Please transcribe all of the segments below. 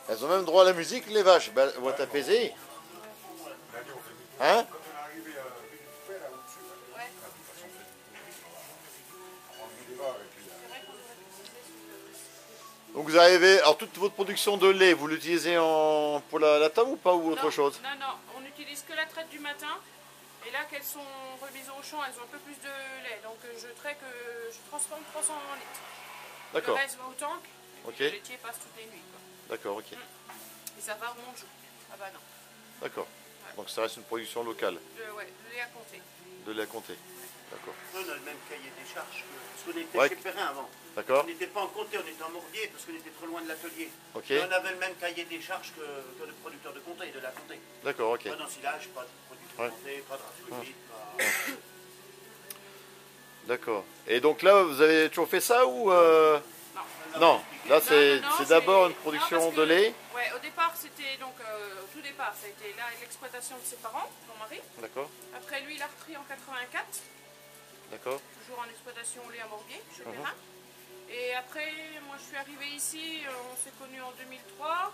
Elles ont même droit à la musique, les vaches. Ben, elles vont être apaisées. Hein? Donc vous arrivez, alors toute votre production de lait, vous l'utilisez pour la table ou pas, ou autre chose? Non, non, on n'utilise que la traite du matin. Et là qu'elles sont remises au champ, elles ont un peu plus de lait. Donc je transforme 300 litres. D'accord. Le reste va au tank. Ok. Le laitier passe toutes les nuits. D'accord, ok. Et ça va remonter jour. Ah bah non. D'accord. Ouais. Donc ça reste une production locale. Ouais, de lait à compter. De lait à compter. D'accord. On a le même cahier des charges parce qu'on était chez Perrin avant. D'accord. On n'était pas en comté, on était en Morbier parce qu'on était trop loin de l'atelier. Ok. Et on avait le même cahier des charges que le producteur de comté, de la comté. D'accord, ok. Pas d'ensilage, pas de produit de comté, pas de raffinage, pas... D'accord. Et donc là, vous avez toujours fait ça ou Non. Là, c'est d'abord une production de lait. Ouais, au départ, c'était donc au tout départ, ça a été l'exploitation de ses parents, mon mari. D'accord. Après, lui, il a repris en 84. D'accord. Toujours en exploitation lait à Morbier, chez Perrin. Et après, moi, je suis arrivée ici, on s'est connus en 2003.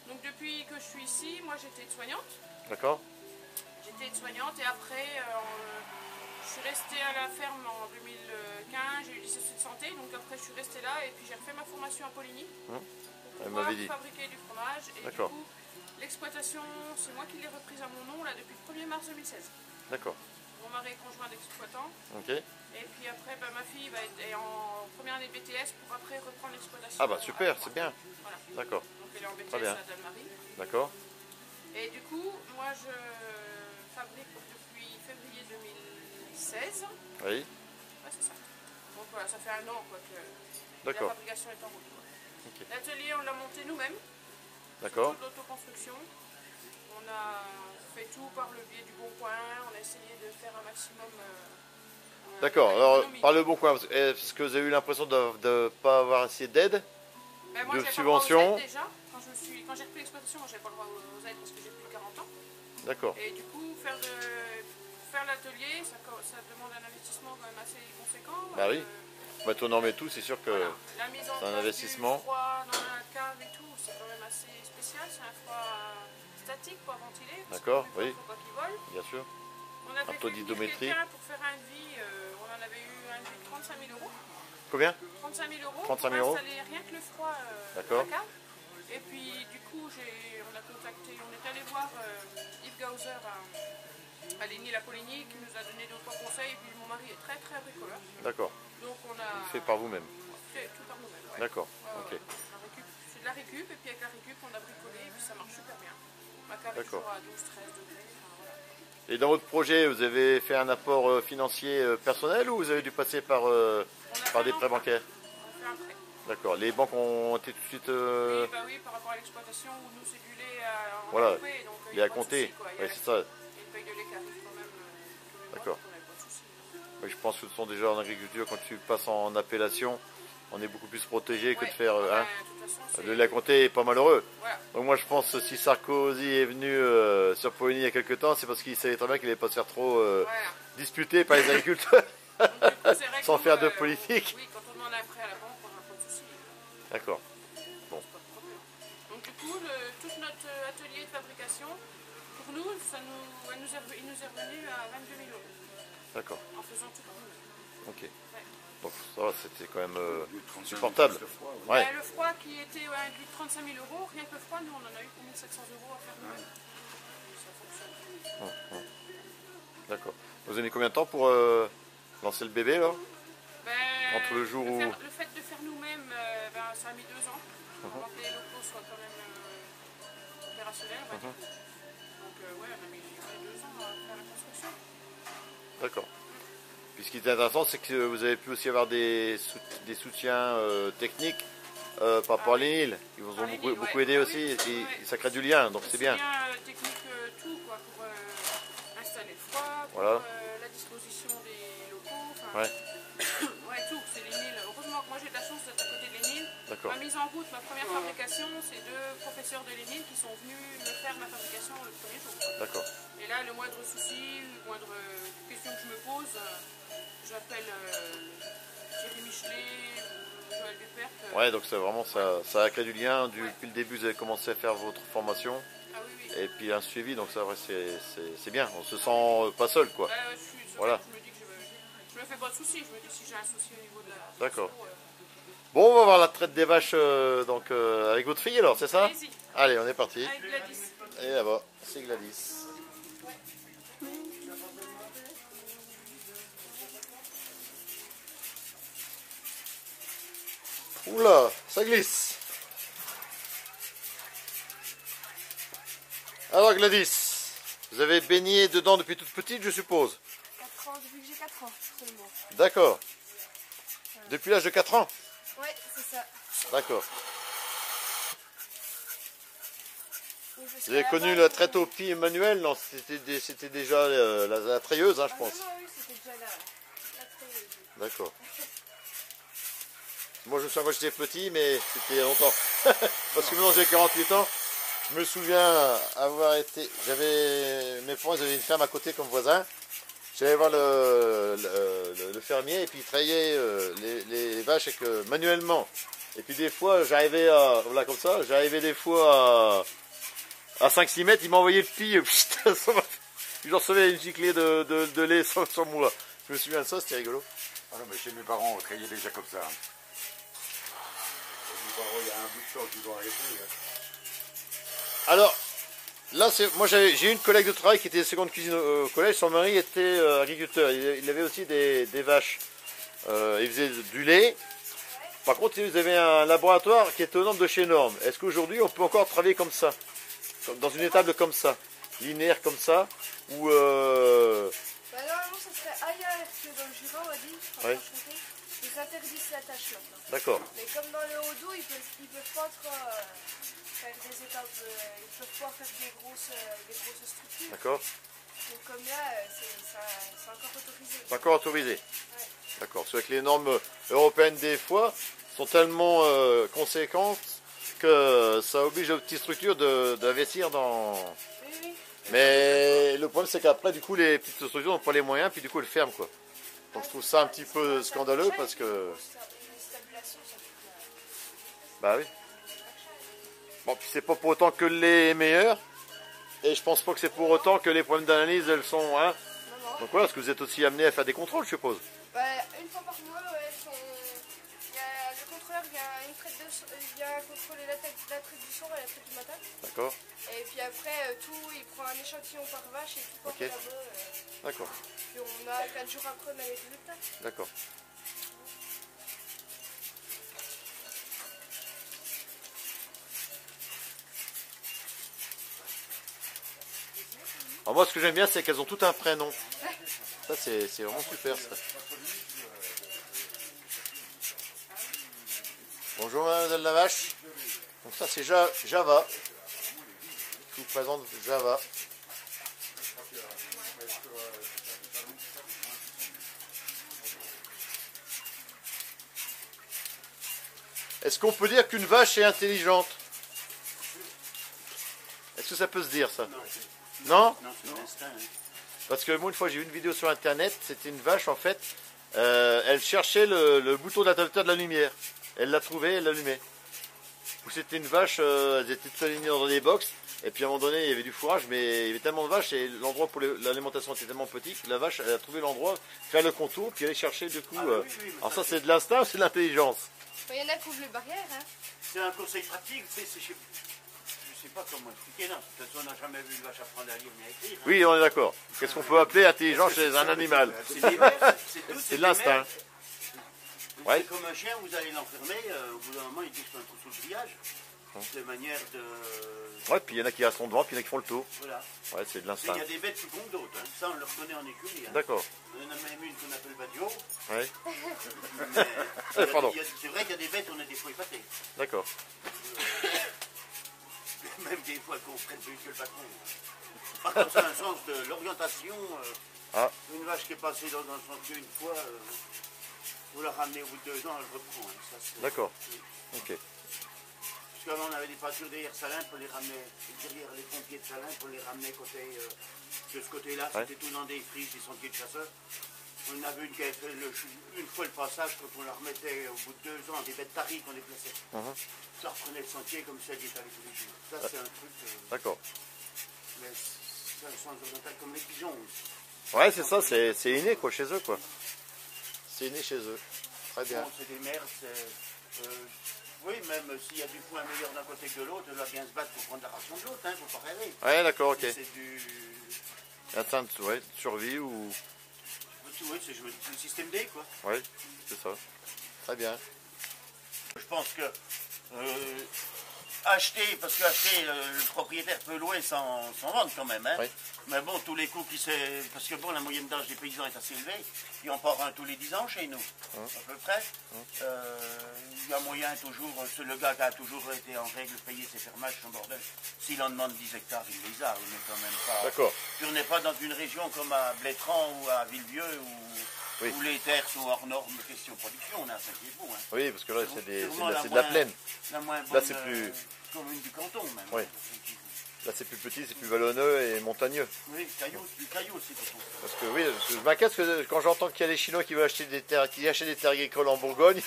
Donc depuis que je suis ici, moi, j'étais aide-soignante. D'accord. J'étais aide-soignante et après, je suis restée à la ferme en 2015, j'ai eu des soucis de santé, donc après je suis restée là et puis j'ai refait ma formation à Poligny pour pouvoir fabriquer du fromage. Et du coup, l'exploitation, c'est moi qui l'ai reprise à mon nom là depuis le 1er mars 2016. D'accord. Mon mari est conjoint d'exploitant. Ok. Et puis après, ma fille va être en première année BTS pour après reprendre l'exploitation. Ah bah super, c'est bien. Voilà. D'accord. Donc elle est en BTS à Dalmarie. D'accord. Et du coup, moi je fabrique depuis février 2016. Oui. Ouais, c'est ça. Donc voilà, ça fait un an quoi, que la fabrication est en route. Okay. L'atelier, on l'a monté nous-mêmes. D'accord. Tout l'autoconstruction. On a fait tout par le biais du Bon Coin. On a essayé de faire un maximum. D'accord. Alors, par le Bon Coin, est-ce que vous avez eu l'impression de ne pas avoir assez d'aide, de subventions? Déjà, quand j'ai repris l'exploitation, moi j'avais pas le droit aux aides parce que j'ai plus de 40 ans. D'accord. Et du coup, faire l'atelier, ça demande un investissement quand même assez conséquent. Bah oui. Mettre aux normes et tout, c'est sûr que c'est un investissement. Du froid dans la cave et tout, c'est quand même assez spécial. C'est un froid statique, pas ventilé. D'accord, oui. Faut pas qu'il vole. Bien sûr. On avait un taux d'hydométrie. Pour faire un devis, on en avait eu un devis de 35 000 euros. Combien? 35 000 euros. 35 000 euros. Pour installer rien que le froid dans la cave. Et puis du coup, on a contacté, on est allé voir Yves Gauser à Ligny-la-Poligny qui nous a donné d'autres conseils. Et puis mon mari est très très bricoleur. D'accord. Donc on a fait par vous-même. Fait tout par nous-mêmes. Ouais. D'accord. Ok. C'est de la récup et puis avec la récup on a bricolé et puis ça marche super bien. Ma cave est toujours à 12-13 degrés. Voilà. Et dans votre projet, vous avez fait un apport financier personnel ou vous avez dû passer par des prêts bancaires? On a fait un prêt. D'accord. Les banques ont été tout de suite... Oui, bah oui, par rapport à l'exploitation où nous c'est du lait à compter. Donc il y a à compter. Oui, c'est ça. Il y a une paye de lait qui arrive quand même. D'accord. Oui, je pense que ce sont déjà en agriculture, quand tu passes en appellation, on est beaucoup plus protégé que de faire le lait à compter est pas malheureux. Voilà. Donc moi je pense que si Sarkozy est venu sur Poligny il y a quelques temps, c'est parce qu'il savait très bien qu'il n'allait pas se faire trop disputer par les agriculteurs sans faire de politique. Oui, quand on demande un prêt à la banque, on n'a pas de souci. D'accord. Bon. Donc du coup, tout notre atelier de fabrication, pour nous, il nous est revenu à 22 000 euros. D'accord. En faisant tout par nous-mêmes. Ok. Donc ça va, c'était quand même supportable. Ouais. Le froid qui était un but de 35 000 euros, rien que le froid, nous on en a eu pour 1 700 euros à faire nous-mêmes. Ça fonctionne. D'accord. Vous avez mis combien de temps pour lancer le bébé là? Entre le jour où... Le fait de faire nous-mêmes, ça a mis 2 ans. Avant que les locaux soient quand même opérationnels. Donc ouais, on a mis 2 ans à faire la construction. D'accord. Puis ce qui est intéressant, c'est que vous avez pu aussi avoir des soutiens techniques par rapport à l'INIL. Ils vous ont beaucoup aidé aussi et ça crée du lien, donc c'est bien. Technique, tout quoi, pour installer le froid, pour la disposition des locaux. Ouais, tout, c'est l'INIL. Heureusement que moi j'ai de la chance d'être à côté de l'INIL. Ma mise en route, ma première fabrication, c'est 2 professeurs de l'INIL qui sont venus me faire ma fabrication le premier jour. D'accord. Et là, le moindre souci, la moindre question que je me pose, j'appelle Jérémy Ouais, donc c'est vraiment ça a créé du lien. Depuis le début, vous avez commencé à faire votre formation. Ah oui, oui. Et puis un suivi, donc ça, c'est bien. On se sent pas seul, quoi. Ouais, voilà. Je me dis que je me fais pas de soucis. Je me dis si j'ai un souci au niveau de la... D'accord. Bon, on va voir la traite des vaches avec votre fille alors, c'est ça? Allez-y. Allez, on est parti. Avec Gladys. Et là-bas, c'est Gladys. Oula, ça glisse. Alors Gladys, vous avez baigné dedans depuis toute petite, je suppose? 4 ans, depuis que j'ai 4 ans seulement. D'accord. Depuis l'âge de 4 ans? Ouais, c'est ça. D'accord. Vous avez connu la traite au pied manuelle? Non, c'était déjà la treilleuse, hein, je pense. Non, oui, c'était déjà la treilleuse. D'accord. Moi, je me souviens quand j'étais petit, mais c'était longtemps. Parce que maintenant, j'ai 48 ans. Je me souviens avoir été... Mes parents, ils avaient une ferme à côté comme voisin. J'allais voir le fermier et puis il trayait les vaches manuellement. Et puis des fois, j'arrivais à... Voilà, comme ça. J'arrivais des fois à 5-6 mètres. Il m'envoyait le pied. Je recevais une giclée de lait sur moi. Je me souviens de ça, c'était rigolo. Ah non, mais chez mes parents, on trayait déjà comme ça. Il y a un bout de temps qui doit arrêter. Alors, là, moi j'ai une collègue de travail qui était seconde cuisine au collège. Son mari était agriculteur. Il avait aussi des vaches. Il faisait du lait. Par contre, ils avaient un laboratoire qui était aux normes de chez Norme. Est-ce qu'aujourd'hui, on peut encore travailler comme ça? Dans une étable comme ça? Linéaire comme ça? Ou Bah, normalement, ça serait ailleurs que dans le Jura, on va dire. Oui. Ils interdisent la tâche maintenant. D'accord. Mais comme dans le Haut-Doubs, ils peuvent pas trop faire des étapes, ils peuvent pas faire des grosses structures. D'accord. Donc comme là, c'est encore autorisé. C'est encore autorisé. Ouais. D'accord. Parce que les normes européennes, des fois, sont tellement conséquentes que ça oblige les petites structures d'investir dans... Oui, oui. Mais le problème, c'est qu'après, du coup, les petites structures n'ont pas les moyens, puis du coup, elles ferment, quoi. Donc je trouve ça un petit peu scandaleux parce que... Bah oui. Bon, puis c'est pas pour autant que le lait est meilleur. Et je pense pas que c'est pour autant que les problèmes d'analyse, elles sont... Hein. Donc voilà, parce que vous êtes aussi amené à faire des contrôles, je suppose. Bah, une fois par mois, le contrôleur vient contrôler la traite du sang et la traite du matin. D'accord. Et puis après, il prend un échantillon par vache et tout part là-bas. D'accord. Puis on a 4 jours après, on a les résultats. D'accord. Alors moi, ce que j'aime bien, c'est qu'elles ont tout un prénom. Ça, c'est vraiment super, ça. Bonjour, mademoiselle la vache. Donc ça, c'est Java. Je vous présente Java. Est-ce qu'on peut dire qu'une vache est intelligente? Est-ce que ça peut se dire, ça? Non? Non, c'est l'instinct. Hein. Parce que moi, une fois, j'ai vu une vidéo sur Internet, c'était une vache, en fait, elle cherchait le bouton d'interrupteur de la lumière. Elle l'a trouvé, elle l'allumait. Ou c'était une vache, elles étaient toutes alignées dans des box, et puis à un moment donné, il y avait du fourrage, mais il y avait tellement de vaches, et l'endroit pour l'alimentation était tellement petit, que la vache, elle a trouvé l'endroit, faire le contour, puis aller chercher, du coup... alors ça, c'est de l'instinct ou c'est de l'intelligence? Il y en a qui ouvrent les barrières. Hein. C'est un conseil pratique, je ne sais pas comment expliquer, non. De toute façon, on n'a jamais vu une vache apprendre à lire ni à écrire. Hein. Oui, on est d'accord. Qu'est-ce qu'on peut appeler intelligent chez un animal? C'est de l'instinct. Ouais. C'est comme un chien, vous allez l'enfermer, au bout d'un moment, il glisse un trou sous le grillage. De manière de... Ouais, puis il y en a qui restent devant, puis il y en a qui font le tour. Voilà. Ouais, c'est de l'instinct. Il y a des bêtes plus grandes que d'autres, hein. Ça on le reconnaît en écurie. Hein. D'accord. On en a même une qu'on appelle Badio. Ouais. Pardon. C'est vrai qu'il y a des bêtes, on est des fois épatés. D'accord. Même des fois qu'on traite plus que le patron. Par contre, c'est un sens de l'orientation. Une vache qui est passée dans un sentier une fois, vous la ramenez au bout de 2 ans, elle reprend. Hein. D'accord. Ok. Parce qu'avant on avait des pâtures derrière Salins pour les ramener, derrière les pompiers de Salins pour les ramener côté, de ce côté-là, c'était tout dans des friches, des sentiers de chasseurs. On avait une qui avait fait une fois le passage, quand on la remettait au bout de 2 ans, des bêtes taries qu'on déplaçait. Ça reprenait le sentier comme ça, il est allé tous les jours. Ça, c'est un truc. D'accord. Mais c'est un sens oriental comme les pigeons aussi. Ouais, c'est ça, c'est inné quoi, chez eux quoi. C'est inné chez eux. Très bien. Bon, c'est des mères, oui, même s'il y a du point meilleur d'un côté que de l'autre, elle va bien se battre pour prendre la ration de l'autre, hein, faut pas rêver. Ouais, d'accord, ok. C'est du. Atteinte, ouais, survie ou. Oui, c'est le système D, quoi. Oui, c'est ça. Très bien. Je pense que acheter, parce que acheter, le propriétaire peut louer sans vendre quand même. Hein. Oui. Mais bon, tous les coups qui se. Parce que bon, la moyenne d'âge des paysans est assez élevée. Il en part un tous les 10 ans chez nous, à peu près. Il y a moyen toujours, le gars qui a toujours été en règle, payer ses fermages, son bordel. S'il en demande 10 hectares, il les a. On n'est quand même pas. D'accord. Puis on n'est pas dans une région comme à Blétran ou à Villevieux où les terres sont hors normes question production. On a un sacré beau. Hein. Oui, parce que là, c'est de la la plaine. La moins bonne Là, c'est plus. Commune du canton, même. Oui. Là, c'est plus petit, c'est plus vallonneux et montagneux. Oui, du caillou aussi. Parce que oui, je m'inquiète que quand j'entends qu'il y a des Chinois qui veulent acheter des terres, qui achètent des terres agricoles en Bourgogne.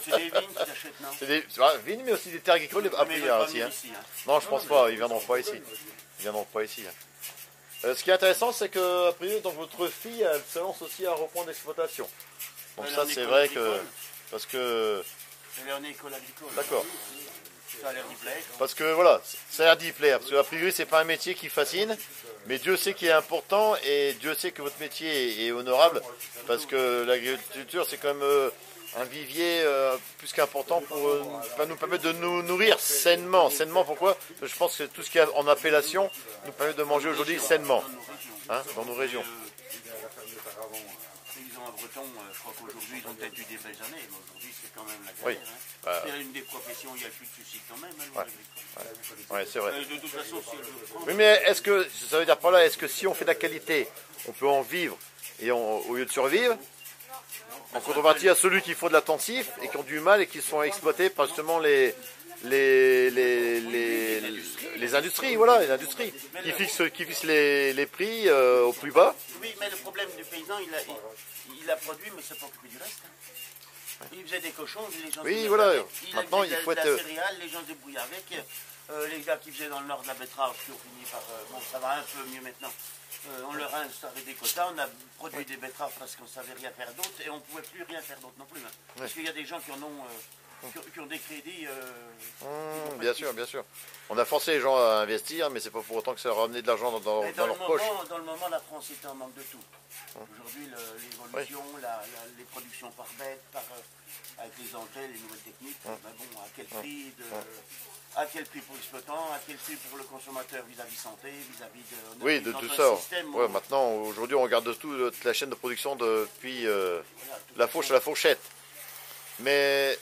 C'est des vignes qu'ils achètent, non? C'est des vignes, mais aussi des terres agricoles à prix aussi. Hein. Ici, hein. Non, je pense pas, ils viendront pas ici. Ils viendront pas ici. Hein. Ce qui est intéressant, c'est que, a priori, donc, votre fille, elle se lance aussi à reprendre l'exploitation. Donc ça, c'est vrai que... Parce que... Elle est en école agricole. D'accord. Ça a l'air d'y plaire. Parce que voilà, ça a l'air d'y plaire. Parce que a priori, c'est pas un métier qui fascine, mais Dieu sait qu'il est important et Dieu sait que votre métier est honorable. Parce que l'agriculture, c'est quand même un vivier plus qu'important pour nous permettre de nous nourrir sainement. Sainement, pourquoi? Parce que je pense que tout ce qui est en appellation nous permet de manger aujourd'hui sainement. Hein, dans nos régions. Breton, je crois qu'aujourd'hui ils ont peut-être eu des belles années, mais aujourd'hui c'est quand même la galère. Oui. Hein. C'est une des professions où il y a plus de suicides quand même. Hein, ouais, c'est vrai. De toute façon, si elle veut prendre... Oui, mais est-ce que, ça veut dire par là, est-ce que si on fait de la qualité, on peut en vivre et au lieu de survivre, en contrepartie à celui qui font de l'intensif et qui ont du mal et qui sont exploités par justement les industries, voilà, les industries qui fixent les prix au plus bas. Oui, mais le problème du paysan, il a produit, mais c'est pas occupé du reste. Hein. Il faisait des cochons, les gens oui, voilà. Maintenant, il faut être... la céréale, les gens se débrouillaient avec. Les gars qui faisaient dans le nord de la betterave, qui ont fini par... bon, ça va un peu mieux maintenant. On leur a instauré des quotas, on a produit des betteraves parce qu'on ne savait rien faire d'autre et on ne pouvait plus rien faire d'autre non plus. Hein. Parce qu'il y a des gens qui en ont... qui ont des crédits. Bien sûr, bien sûr. On a forcé les gens à investir, mais c'est pas pour autant que ça leur a ramené de l'argent dans leur poche. Dans le moment, la France était en manque de tout. Aujourd'hui, l'évolution, les productions par bête, avec les engrais, les nouvelles techniques, mais bon, à quel prix pour l'exploitant, à quel prix pour le consommateur vis-à-vis santé, vis-à-vis de... Oui, de tout ça. Ouais, maintenant, aujourd'hui, on regarde toute la chaîne de production depuis la fourche à la fourchette. Mais...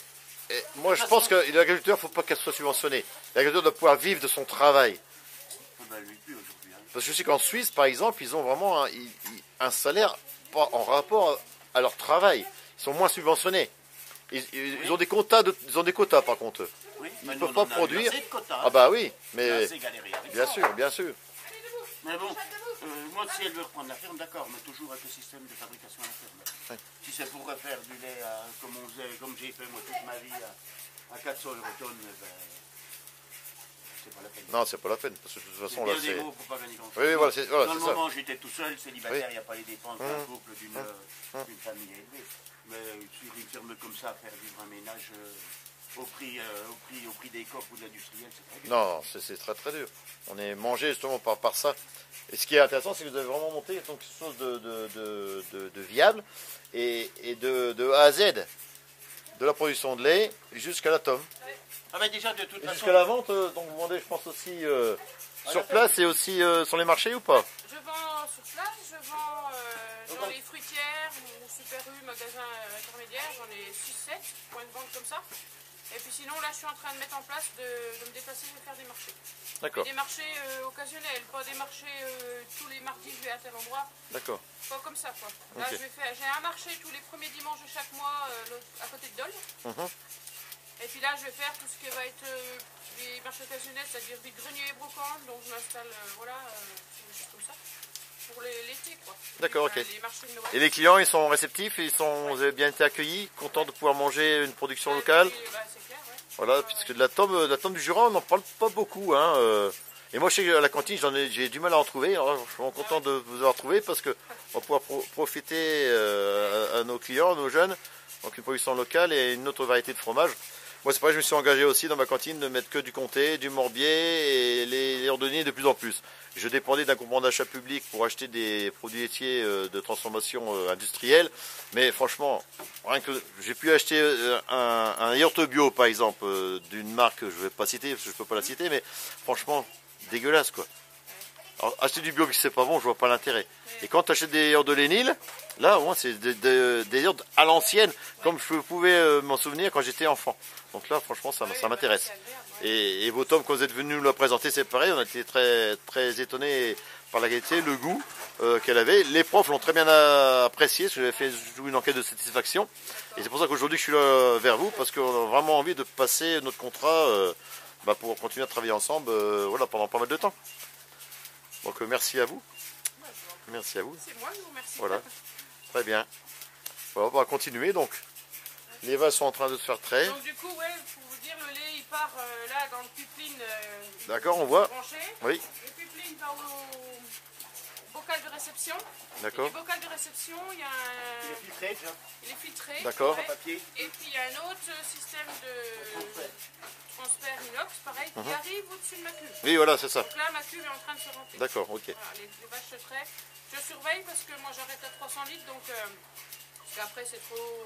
Et moi, je pense que l'agriculteur, il ne faut pas qu'elle soit subventionnée. L'agriculteur doit pouvoir vivre de son travail. Parce que je sais qu'en Suisse, par exemple, ils ont vraiment un salaire pas en rapport à leur travail. Ils sont moins subventionnés. Ils ont des quotas, par contre. Oui, ils ne peuvent pas produire. Quotas, ah bah oui, mais bien ça. sûr, bien sûr. Mais bon, moi, si elle veut reprendre la ferme, d'accord, mais toujours avec le système de fabrication à la ferme. Oui. Si c'est pour refaire du lait comme j'ai fait moi toute ma vie à 400 € tonne, ben, c'est pas la peine. Non, c'est pas la peine, parce que de toute façon, là, c'est... pour pas gagner grand-chose. Oui, voilà, voilà, dans le moment, j'étais tout seul, célibataire, il n'y a pas les dépenses d'un couple, d'une famille élevée. Mais sur une ferme comme ça, faire vivre un ménage au prix des coques ou de l'industriel, c'est très dur. Non, c'est très très dur. On est mangé justement par ça. Et ce qui est intéressant, c'est que vous avez vraiment monté quelque chose de viable et de A à Z. De la production de lait jusqu'à la tome. Ah ben déjà, de toute façon... Jusqu'à la vente, donc vous vendez, je pense, aussi sur place et aussi sur les marchés ou pas? Je vends sur place, je vends dans les fruitières ou Super U, magasins intermédiaires, j'en ai 6-7 points de vente comme ça. Et puis sinon, là, je suis en train de mettre en place de me déplacer et de faire des marchés. D'accord. Des marchés occasionnels, pas des marchés tous les mardis, je vais à tel endroit. D'accord. Pas comme ça, quoi. Là, okay. J'ai un marché tous les premiers dimanches de chaque mois à côté de Dole. Et puis là, je vais faire tout ce qui va être des marchés occasionnels, c'est-à-dire des greniers et brocantes. Donc je m'installe, voilà, des choses comme ça. pour l'été, quoi. D'accord, ok. Les marchés de Noël. Et les clients, ils sont réceptifs, vous avez bien été accueillis, contents de pouvoir manger une production locale. C'est clair, ouais. Voilà, puisque de la tome du Jura, on n'en parle pas beaucoup. Hein. Et moi, je sais qu'à la cantine, j'ai du mal à en trouver. Alors, je suis vraiment content de vous avoir trouvé parce qu'on va pouvoir profiter à nos clients, à nos jeunes. Donc une production locale et une autre variété de fromage. Moi, c'est pareil, je me suis engagé aussi dans ma cantine de mettre que du comté, du morbier et les ordonniers de plus en plus. Je dépendais d'un groupement d'achat public pour acheter des produits laitiers de transformation industrielle. Mais franchement, rien que j'ai pu acheter un yaourt bio, par exemple, d'une marque que je ne vais pas citer, parce que je ne peux pas la citer, mais franchement, dégueulasse, quoi. Alors, acheter du bio qui c'est pas bon, je vois pas l'intérêt. Et quand tu achètes des yaourts de Lénil, là, au moins, c'est des yaourts à l'ancienne, comme je pouvais m'en souvenir quand j'étais enfant. Donc là, franchement, ça m'intéresse. Et vos tomes, quand vous êtes venus nous la présenter, c'est pareil. On a été très, très étonnés par la qualité, le goût qu'elle avait. Les profs l'ont très bien apprécié, parce que j'avais fait une enquête de satisfaction. Et c'est pour ça qu'aujourd'hui, je suis là vers vous, parce qu'on a vraiment envie de passer notre contrat pour continuer à travailler ensemble voilà, pendant pas mal de temps. Donc merci à vous. Merci à vous. C'est moi qui vous remercie. Voilà, très bien. Voilà, on va continuer donc. Les vaches sont en train de se faire traire. Donc du coup, ouais, pour vous dire, le lait il part là dans le pipeline. D'accord, on voit. Branché. Oui. Le pipeline va au bocal de réception. D'accord. Le bocal de réception, il y a un... Il est filtré déjà. Il est filtré. D'accord. Ouais. Papier. Et puis il y a un autre système de transfert inox, pareil, qui arrive au-dessus de ma cuve. Oui, voilà, c'est ça. Donc là, ma cuve est en train de se remplir. D'accord, ok. Voilà, les vaches se traient. Je surveille parce que moi j'arrête à 300 litres, donc parce qu'après c'est trop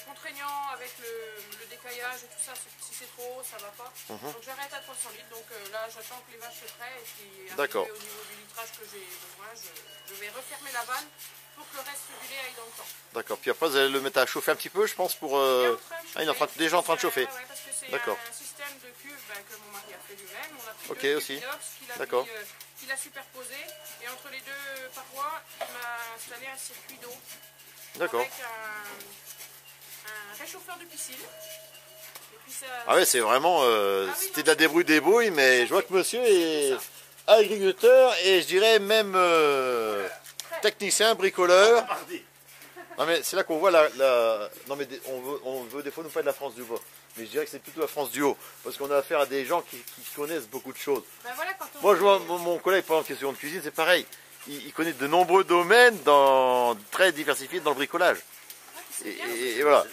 contraignant avec le décaillage et tout ça. Si c'est trop haut, ça va pas. Donc j'arrête à 300 litres. Donc là, j'attends que les vaches se traient et puis arrivé au niveau du litrage que j'ai besoin, je vais refermer la vanne pour que le reste du lait aille dans le temps. D'accord. Puis après, vous allez le mettre à chauffer un petit peu, je pense, pour. Il est déjà en train de chauffer. Ouais, parce que c'est un système de cuve que mon mari a fait lui-même. On a pris deux cuves inox qu'il a superposé. Et entre les deux parois, il m'a installé un circuit d'eau. D'accord. Avec un réchauffeur de piscine. Et puis ça, ah ouais, c'est vraiment. C'était de la débrouille, mais je vois que monsieur est agriculteur et je dirais même technicien, bricoleur. Non mais c'est là qu'on voit non mais on veut des fois nous parler de la France du bas. Mais je dirais que c'est plutôt la France du haut. Parce qu'on a affaire à des gens qui connaissent beaucoup de choses. Ben voilà, moi je vois mon collègue pendant question de cuisine, c'est pareil. Il connaît de nombreux domaines très diversifiés dans le bricolage. Et voilà.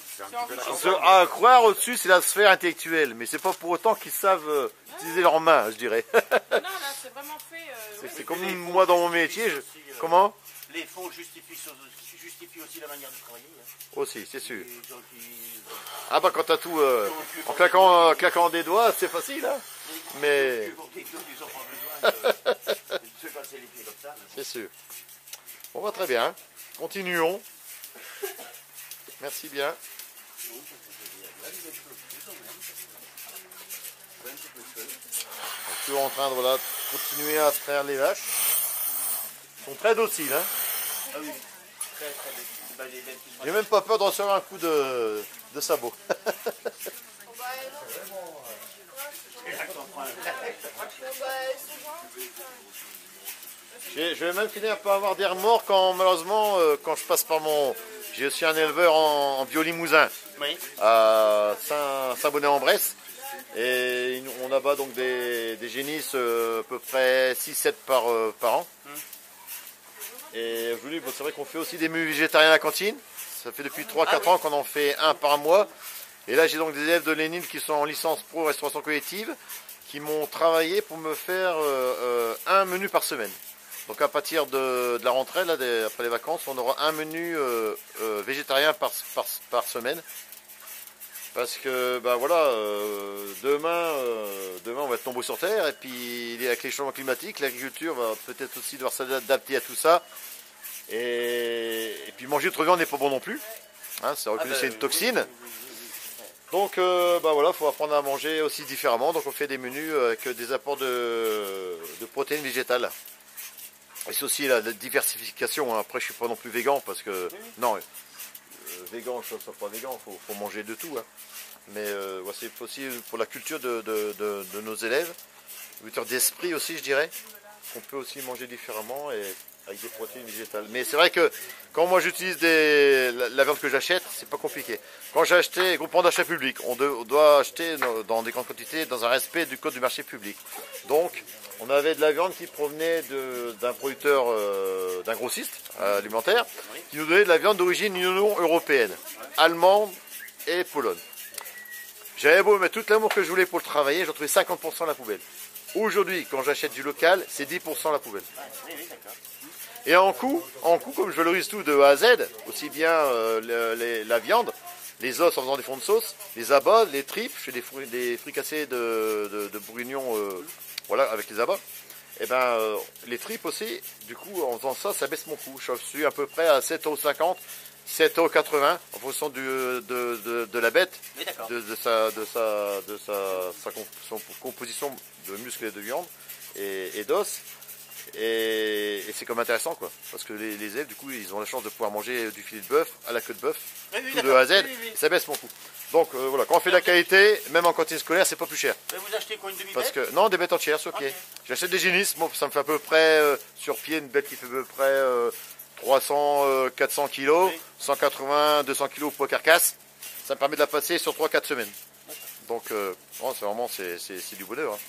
À croire au-dessus, c'est la sphère intellectuelle. Mais c'est pas pour autant qu'ils savent utiliser leurs mains, je dirais. Non, là c'est vraiment fait. C'est comme moi dans mon métier. Comment? Les fonds justifient aussi la manière de travailler. Hein. Aussi, c'est sûr. Ah bah quand t'as tout en claquant des doigts, c'est facile, hein. Mais c'est sûr. On va très bien. Continuons. Merci bien. Je suis en train de continuer à traire les vaches. Ils sont très dociles, hein. Ah oui, très dociles. J'ai même pas peur de recevoir un coup de sabot. Je vais même finir par avoir des remords malheureusement, quand je passe par mon... J'ai aussi un éleveur en bio-limousin, à Saint-Bonnet-en-Bresse. Et on abat donc des génisses à peu près 6-7 par an. Et aujourd'hui, c'est vrai qu'on fait aussi des menus végétariens à la cantine. Ça fait depuis 3-4 ans qu'on en fait un par mois. Et là, j'ai donc des élèves de Lénine qui sont en licence pro restauration collective, qui m'ont travaillé pour me faire un menu par semaine. Donc à partir de la rentrée, là, après les vacances, on aura un menu végétarien par semaine. Parce que voilà, demain on va être nombreux sur Terre, et puis avec les changements climatiques, l'agriculture va peut-être aussi devoir s'adapter à tout ça. Et puis manger trop viande n'est pas bon non plus. Hein, ça reconnaît c'est une toxine. Donc voilà, il faut apprendre à manger aussi différemment. Donc on fait des menus avec des apports de protéines végétales. Et c'est aussi la diversification. Hein. Après je suis pas non plus végan parce que non. Végan, je ne suis pas végan, il faut manger de tout. Hein. Mais c'est aussi pour la culture de nos élèves, culture d'esprit aussi, je dirais. qu'on peut aussi manger différemment et avec des protéines végétales. Mais c'est vrai que quand moi j'utilise la viande que j'achète, c'est pas compliqué. Quand j'ai acheté, groupement d'achat public, on doit acheter dans des grandes quantités dans un respect du code du marché public. Donc, on avait de la viande qui provenait d'un producteur, d'un grossiste alimentaire, qui nous donnait de la viande d'origine Union européenne, allemande et Pologne. J'avais beau mettre tout l'amour que je voulais pour le travailler, j'en trouvais 50% à la poubelle. Aujourd'hui, quand j'achète du local, c'est 10% à la poubelle. Et en coût, comme je valorise tout de A à Z, aussi bien la viande, les os en faisant des fonds de sauce, les abats, les tripes, je fais des fricassés de bourguignon, voilà, avec les abats. Et ben les tripes aussi, du coup, en faisant ça baisse mon coût. Je suis à peu près à 7,50 €, 7,80 € en fonction de la bête, de sa composition de muscles et de viande et d'os. Et c'est comme intéressant quoi, parce que les élèves du coup ils ont la chance de pouvoir manger du filet de bœuf à la queue de bœuf, tout de A à Z, ça baisse mon coût. Donc voilà, quand on fait de la qualité, même en cantine scolaire, c'est pas plus cher. Mais vous achetez quoi, une demi-bête? Parce que non, des bêtes entières sur pied. J'achète des génisses, moi ça me fait à peu près sur pied une bête qui fait à peu près 300, 400 kg, 180, 200 kg poids carcasse. Ça me permet de la passer sur 3-4 semaines. Donc c'est vraiment c'est du bonheur. Hein.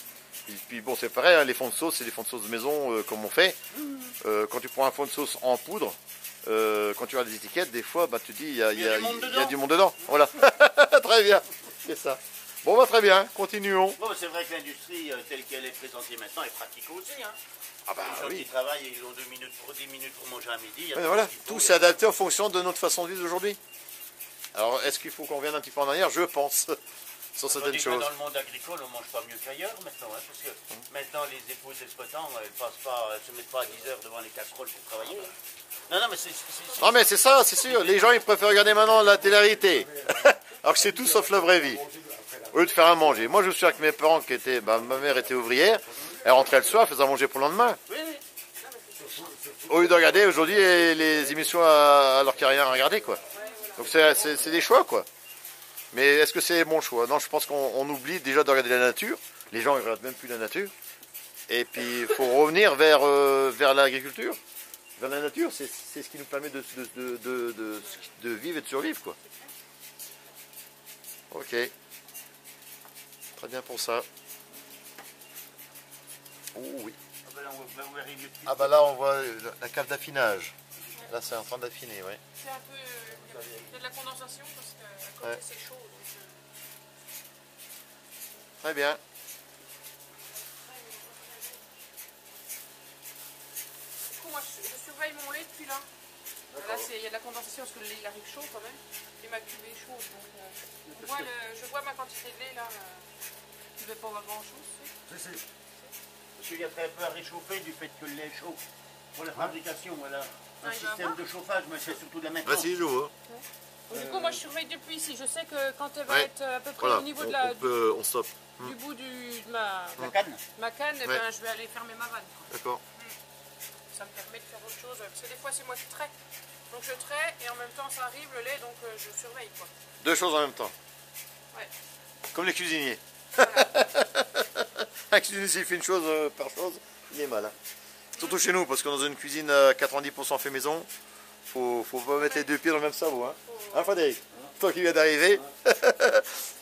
Et puis bon, c'est pareil, hein, les fonds de sauce, c'est des fonds de sauce de maison comme on fait. Quand tu prends un fond de sauce en poudre, quand tu regardes les étiquettes, des fois, bah, tu te dis, il y a du monde dedans. Voilà. Très bien, c'est ça. Bon, bah, très bien, continuons. Bon, c'est vrai que l'industrie telle qu'elle est présentée maintenant est pratique aussi. Hein. Ah bah les gens oui. qui travaillent, ils ont 10 minutes pour manger à midi. Voilà, tout s'est adapté en fonction de notre façon de vivre aujourd'hui. Alors, est-ce qu'il faut qu'on revienne un petit peu en arrière? Je pense. Sur certaines choses. Dans le monde agricole, on ne mange pas mieux qu'ailleurs maintenant, hein, parce que maintenant les épouses exploitants, elles se mettent pas à 10 heures devant les casseroles pour travailler. Non, mais c'est... Non, mais c'est ça, c'est sûr. Les gens, ils préfèrent regarder maintenant la télé-réalité. Alors que c'est tout sauf la vraie vie. Au lieu de faire à manger. Moi, je me souviens que mes parents, ma mère était ouvrière, elle rentrait le soir, elle faisait à manger pour le lendemain. Oui. Au lieu de regarder aujourd'hui les émissions alors qu'il n'y a rien à regarder, quoi. Donc c'est des choix, quoi. Mais est-ce que c'est mon choix? Non, je pense qu'on oublie déjà de regarder la nature. Les gens ne regardent même plus la nature. Et puis, il faut revenir vers l'agriculture. Vers la nature, c'est ce qui nous permet de vivre et de survivre, quoi. Ok. Très bien pour ça. Oh oui. Ah bah là, on voit la cave d'affinage. Là, c'est en train d'affiner, oui. C'est un peu... il y a de la condensation parce que à côté c'est chaud. Donc, Très bien. Du coup, moi, je surveille mon lait depuis là. Là, il y a de la condensation parce que le lait il arrive chaud quand même. Et ma cuvée est chaude. Donc, je vois ma quantité de lait là. Je ne vais pas avoir grand chose. Si. Parce qu'il y a très peu à réchauffer du fait que le lait est chaud. Pour la fabrication, voilà. Un système de chauffage, mais c'est surtout de la maintenance. Vas-y, je vois. Du coup, moi je surveille depuis ici. Je sais que quand elle va être à peu près au niveau on stoppe. Du bout de ma canne, eh ben, je vais aller fermer ma vanne. D'accord. Ça me permet de faire autre chose. Parce que des fois, c'est moi qui traite. Donc je traite et en même temps, ça arrive le lait, donc je surveille. Quoi. Deux choses en même temps. Ouais. Comme les cuisiniers. Voilà. Un cuisinier, s'il fait une chose par chose, il est mal. Hein. Surtout chez nous, parce que dans une cuisine à 90% fait maison, faut pas mettre les deux pieds dans le même sabot. Hein, hein Frédéric? Toi qui viens d'arriver.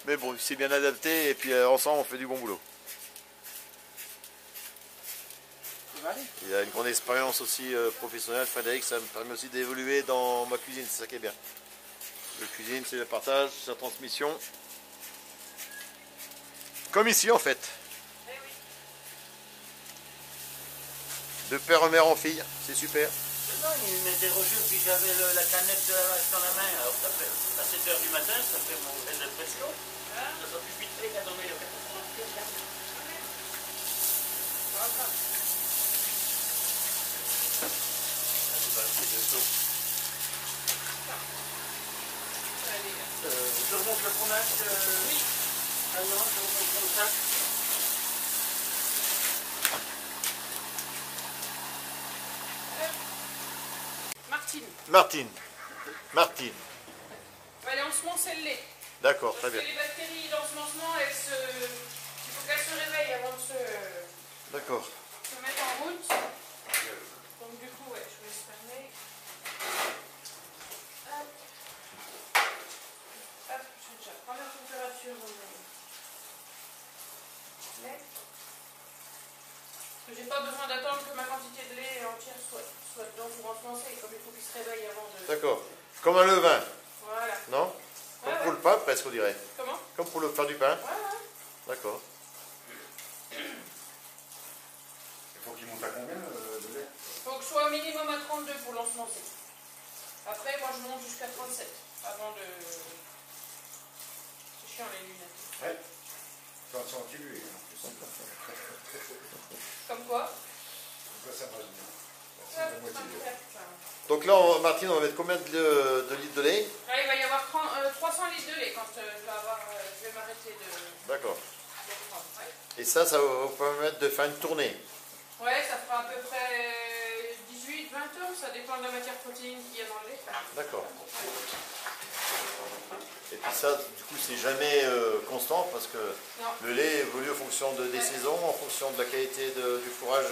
Mais bon, c'est bien adapté et puis ensemble, on fait du bon boulot. Il a une grande expérience aussi professionnelle, Frédéric, ça me permet aussi d'évoluer dans ma cuisine, c'est ça qui est bien. La cuisine, c'est le partage, c'est la transmission. Comme ici en fait. De père en mère en fille, c'est super. Non, il m'interrogeait, puis j'avais la canette de la vache dans la main. Alors, ça fait, à 7 h du matin, ça fait mon gel de pression. Ça sera plus vite fait qu'à dormir le je remonte le fromage. Oui. Ah non, je remonte le sac. Martine. Elle est ensemencée le lait. D'accord, très bien. Les bactéries d'ensemencement, il faut qu'elles se réveillent avant de se se mettre en route. Donc du coup, ouais, je vais se fermer. Hop. Hop, je vais déjà prendre la température dans mon lait. J'ai pas besoin d'attendre que ma quantité de lait entière soit dedans pour enfoncer, comme il faut qu'il se réveille avant de... D'accord. Comme un levain. Voilà. Non? Comme pour le pain, presque, on dirait. Comment? Comme pour le faire du pain. Ouais. D'accord. Il faut qu'il monte à combien de lait? Il faut que je sois au minimum à 32 pour l'ensemencer. Après, moi, je monte jusqu'à 37 avant de... C'est chiant, les lunettes. Ouais. 30 centimes, en plus. Comme quoi? Comme ça marche bien. Ouais, C'est la moitié. Donc là, Martine, on va mettre combien de litres de lait? Là, il va y avoir 300 litres de lait quand je vais m'arrêter de... D'accord. prendre. Ouais. Et ça va vous permettre de faire une tournée? Ouais, ça fera à peu près 18-20 heures, ça dépend de la matière protéine qu'il y a dans le lait. D'accord. Et puis ça, du coup, c'est jamais constant parce que le lait évolue en fonction des saisons, en fonction de la qualité du fourrage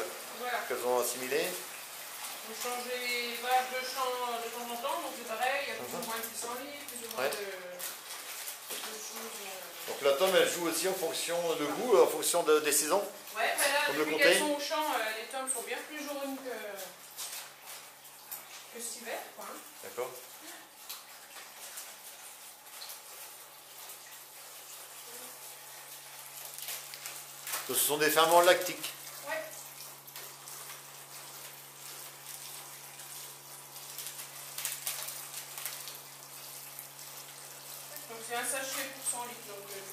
qu'elles ont assimilé. Vous changez les vaches de champ de temps en temps, donc c'est pareil, il y a plus ou moins de pissenlit, plus ou moins de choses. Donc la tome, elle joue aussi en fonction de goût, en fonction des saisons. Ouais, mais là, comme depuis qu'elles sont au champ, les tomes sont bien plus jaunes que cet hiver. D'accord. Ce sont des ferments lactiques. Ouais. Donc c'est un sachet pour 100 litres.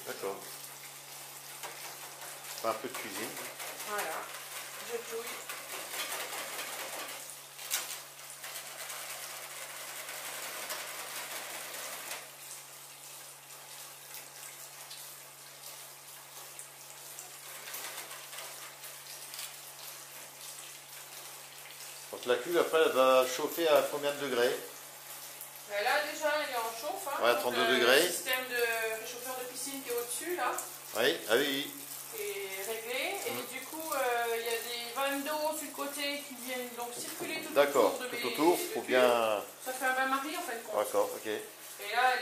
D'accord. Un peu de cuisine. Voilà. Je touille. Donc la cuve, après, elle va chauffer à combien de degrés? Là, déjà, elle est en chauffe. Hein, ouais, 32 degrés. Le système de réchauffeur de piscine qui est au-dessus, là. Oui, ah oui. Est réglé. Et du coup, il y a des vannes d'eau sur le côté qui viennent donc circuler tout autour. D'accord, tout autour, pour bien... Ça fait un bain-marie, en fait. D'accord, ok. Et là,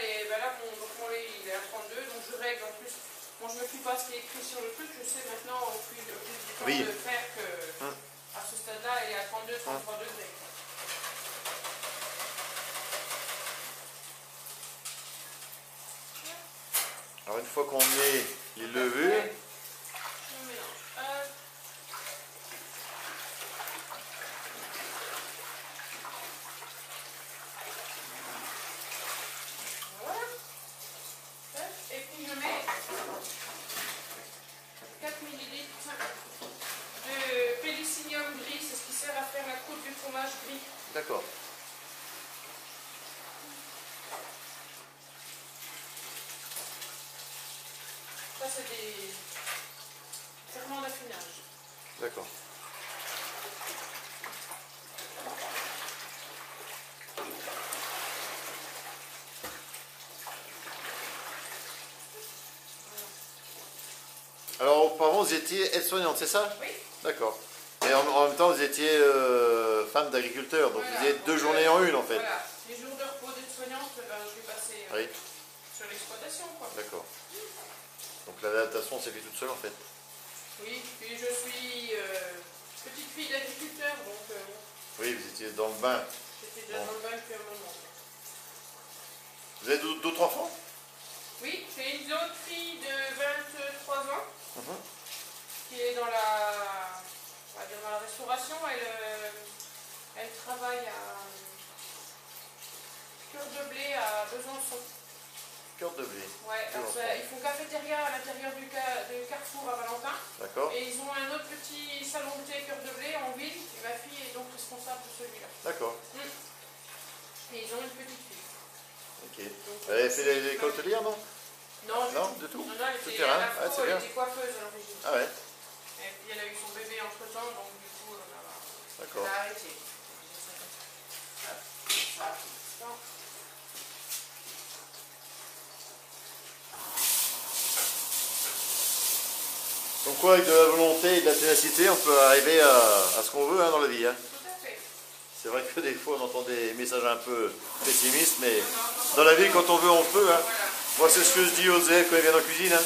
mon lait, il est à 32, donc je règle en plus. Moi, je ne me fie pas à ce qui est écrit sur le truc. Je sais maintenant, au plus du temps de faire que, à ce stade-là, elle est à 32-33 degrés. Alors une fois qu'on met les levures, je mélange. Voilà. Et puis je mets 4 ml de pélicillium gris, c'est ce qui sert à faire la croûte du fromage gris. d'accord. Ça, c'est des ferments d'affinage. D'accord. Alors, auparavant, vous étiez aide-soignante, c'est ça? Oui. D'accord. Et en même temps, vous étiez femme d'agriculteur, donc vous êtes 2 journées en une, en fait. Voilà. Les jours de repos d'aide-soignante, je vais passer sur l'exploitation, quoi. D'accord. Donc l'adaptation s'est fait toute seule, en fait. Oui, puis je suis petite fille d'agriculteur, donc... oui, vous étiez dans le bain. J'étais déjà dans le bain depuis un moment. Vous avez d'autres enfants? Oui, j'ai une autre fille de 23 ans qui est dans la restauration. Elle travaille à Cœur de Blé à Besançon. Cœur de Blé. Ouais, ils font cafétéria à l'intérieur du Carrefour à Valentin. D'accord. Et ils ont un autre petit salon de thé Cœur de Blé en ville. Et ma fille est donc responsable de celui-là. D'accord. Et ils ont une petite fille. Ok. Elle avait fait l'école hôtelière, non? Non, du tout. Non, elle Tout était terrain. à la C'est bien. elle était coiffeuse à l'origine. Ah ouais. Et puis elle a eu son bébé entre temps, donc du coup, D'accord. elle a arrêté. Donc quoi, avec de la volonté et de la ténacité, on peut arriver à ce qu'on veut dans la vie. Hein. Tout à fait. C'est vrai que des fois on entend des messages un peu pessimistes, mais dans la vie, quand on veut, on peut. Hein. Moi, c'est ce que je dis aux élèves quand ils viennent en cuisine. Hein.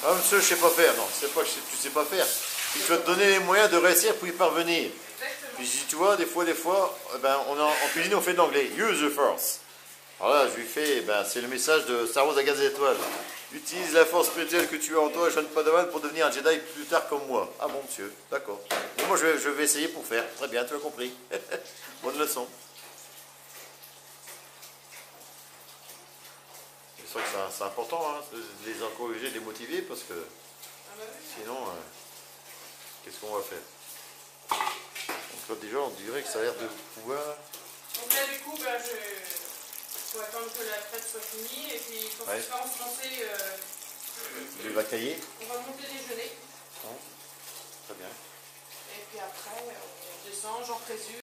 Ah, monsieur, je sais pas faire. Non, c'est pas que tu sais pas faire. Tu vas te donner les moyens de réussir pour y parvenir. Exactement. Puis je dis, tu vois, des fois, en cuisine, on fait de l'anglais. Use the force. Alors là, je lui fais, c'est le message de Star Wars à gaz et étoiles. Utilise la force spirituelle que tu as en toi, Sean Padawan, pour devenir un Jedi plus tard comme moi. Ah bon, monsieur, d'accord. Bon, moi, je vais essayer pour faire. Très bien, tu as compris. Bonne leçon. C'est sûr que c'est important, hein, de les encourager, de les motiver, parce que sinon, qu'est-ce qu'on va faire? Donc là, déjà, on dirait que ça a l'air de pouvoir... Donc là, du coup, faut attendre que la fête soit finie, et puis quand on sera enfoncé, le vacailler. On va monter déjeuner. Très bien. Et puis après, on descend, j'en présume.